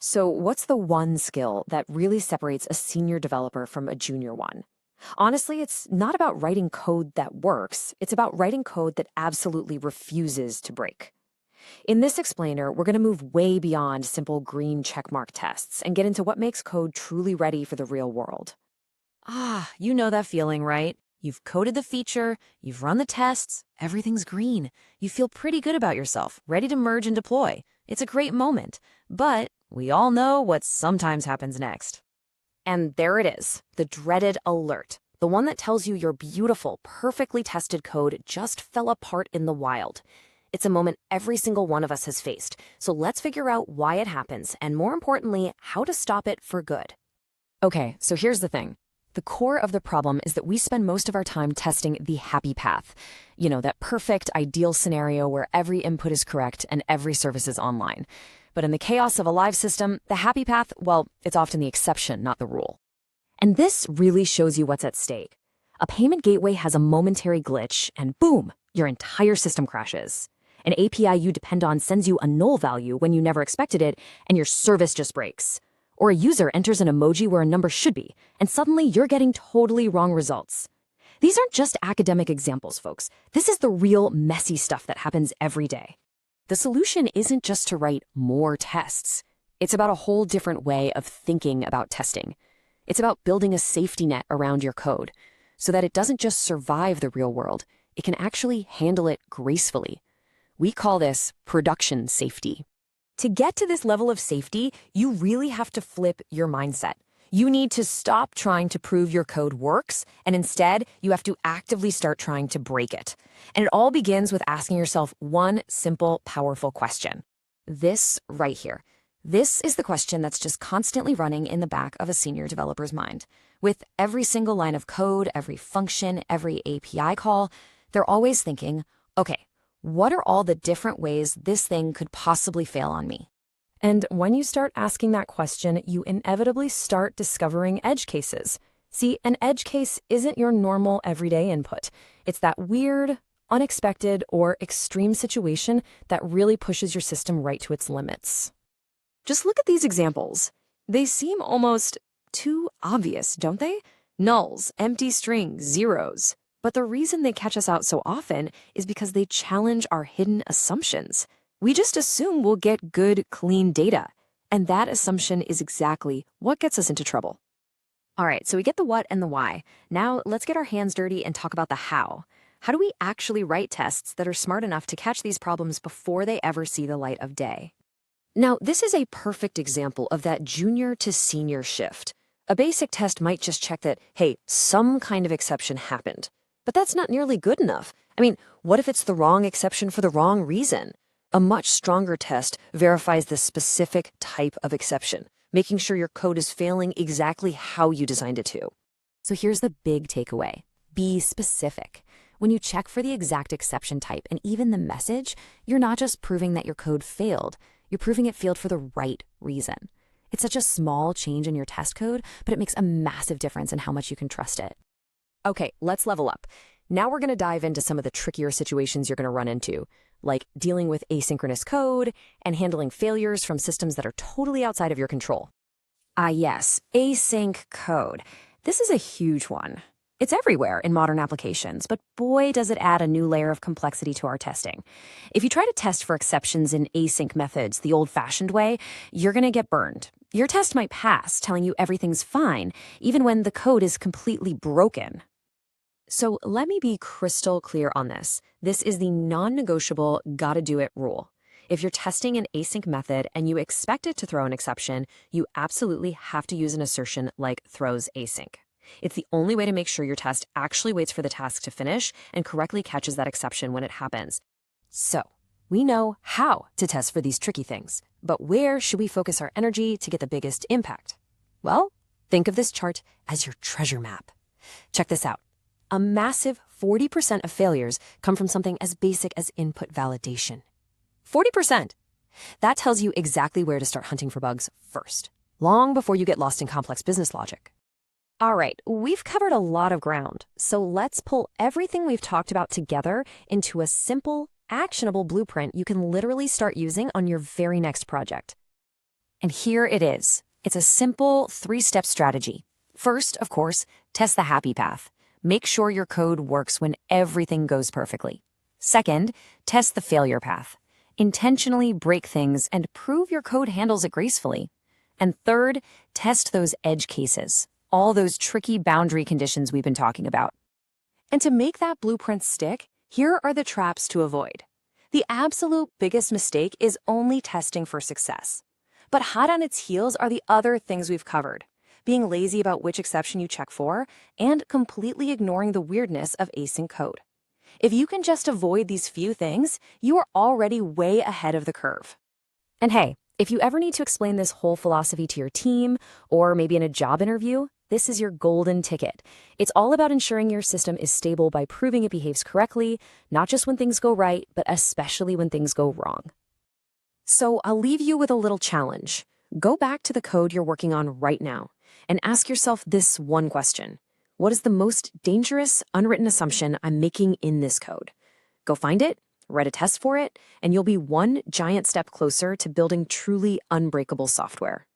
So, what's the one skill that really separates a senior developer from a junior one? Honestly, it's not about writing code that works, it's about writing code that absolutely refuses to break. In this explainer, we're going to move way beyond simple green checkmark tests and get into what makes code truly ready for the real world. You know that feeling, right? You've coded the feature, you've run the tests, everything's green. You feel pretty good about yourself, ready to merge and deploy. It's a great moment, but we all know what sometimes happens next. And there it is, the dreaded alert, the one that tells you your beautiful, perfectly tested code just fell apart in the wild. It's a moment every single one of us has faced, so let's figure out why it happens and, more importantly, how to stop it for good. Okay, so here's the thing. The core of the problem is that we spend most of our time testing the happy path. You know, that perfect, ideal scenario where every input is correct and every service is online. But in the chaos of a live system, the happy path, well, it's often the exception, not the rule. And this really shows you what's at stake. A payment gateway has a momentary glitch, and boom, your entire system crashes. An API you depend on sends you a null value when you never expected it, and your service just breaks. Or a user enters an emoji where a number should be, and suddenly you're getting totally wrong results. These aren't just academic examples, folks. This is the real messy stuff that happens every day. The solution isn't just to write more tests. It's about a whole different way of thinking about testing. It's about building a safety net around your code so that it doesn't just survive the real world, it can actually handle it gracefully. We call this production safety. To get to this level of safety, you really have to flip your mindset. You need to stop trying to prove your code works, and instead, you have to actively start trying to break it. And it all begins with asking yourself one simple, powerful question. This right here. This is the question that's just constantly running in the back of a senior developer's mind. With every single line of code, every function, every API call, they're always thinking, okay, what are all the different ways this thing could possibly fail on me? And when you start asking that question, you inevitably start discovering edge cases. See, an edge case isn't your normal everyday input. It's that weird, unexpected, or extreme situation that really pushes your system right to its limits. Just look at these examples. They seem almost too obvious, don't they? Nulls, empty strings, zeros. But the reason they catch us out so often is because they challenge our hidden assumptions. We just assume we'll get good, clean data. And that assumption is exactly what gets us into trouble. All right, so we get the what and the why. Now let's get our hands dirty and talk about the how. How do we actually write tests that are smart enough to catch these problems before they ever see the light of day? Now, this is a perfect example of that junior to senior shift. A basic test might just check that, hey, some kind of exception happened. But that's not nearly good enough. I mean, what if it's the wrong exception for the wrong reason? A much stronger test verifies the specific type of exception, making sure your code is failing exactly how you designed it to. So here's the big takeaway. Be specific. When you check for the exact exception type and even the message, you're not just proving that your code failed, you're proving it failed for the right reason. It's such a small change in your test code, but it makes a massive difference in how much you can trust it. Okay, let's level up. Now we're going to dive into some of the trickier situations you're going to run into, like dealing with asynchronous code and handling failures from systems that are totally outside of your control. Yes, async code. This is a huge one. It's everywhere in modern applications, but boy, does it add a new layer of complexity to our testing. If you try to test for exceptions in async methods the old-fashioned way, you're going to get burned. Your test might pass, telling you everything's fine, even when the code is completely broken. So let me be crystal clear on this. This is the non-negotiable gotta do it rule. If you're testing an async method and you expect it to throw an exception, you absolutely have to use an assertion like throws async. It's the only way to make sure your test actually waits for the task to finish and correctly catches that exception when it happens. So, we know how to test for these tricky things, but where should we focus our energy to get the biggest impact? Well, think of this chart as your treasure map. Check this out. A massive 40% of failures come from something as basic as input validation. 40%! That tells you exactly where to start hunting for bugs first, long before you get lost in complex business logic. All right, we've covered a lot of ground, so let's pull everything we've talked about together into a simple, actionable blueprint you can literally start using on your very next project. And here it is. It's a simple 3-step strategy. First, of course, test the happy path. Make sure your code works when everything goes perfectly. Second, test the failure path. Intentionally break things and prove your code handles it gracefully. And third, test those edge cases, all those tricky boundary conditions we've been talking about. And to make that blueprint stick, here are the traps to avoid. The absolute biggest mistake is only testing for success. But hot on its heels are the other things we've covered: being lazy about which exception you check for, and completely ignoring the weirdness of async code. If you can just avoid these few things, you are already way ahead of the curve. And hey, if you ever need to explain this whole philosophy to your team, or maybe in a job interview, this is your golden ticket. It's all about ensuring your system is stable by proving it behaves correctly, not just when things go right, but especially when things go wrong. So I'll leave you with a little challenge. Go back to the code you're working on right now and ask yourself this one question. What is the most dangerous, unwritten assumption I'm making in this code? Go find it, write a test for it, and you'll be one giant step closer to building truly unbreakable software.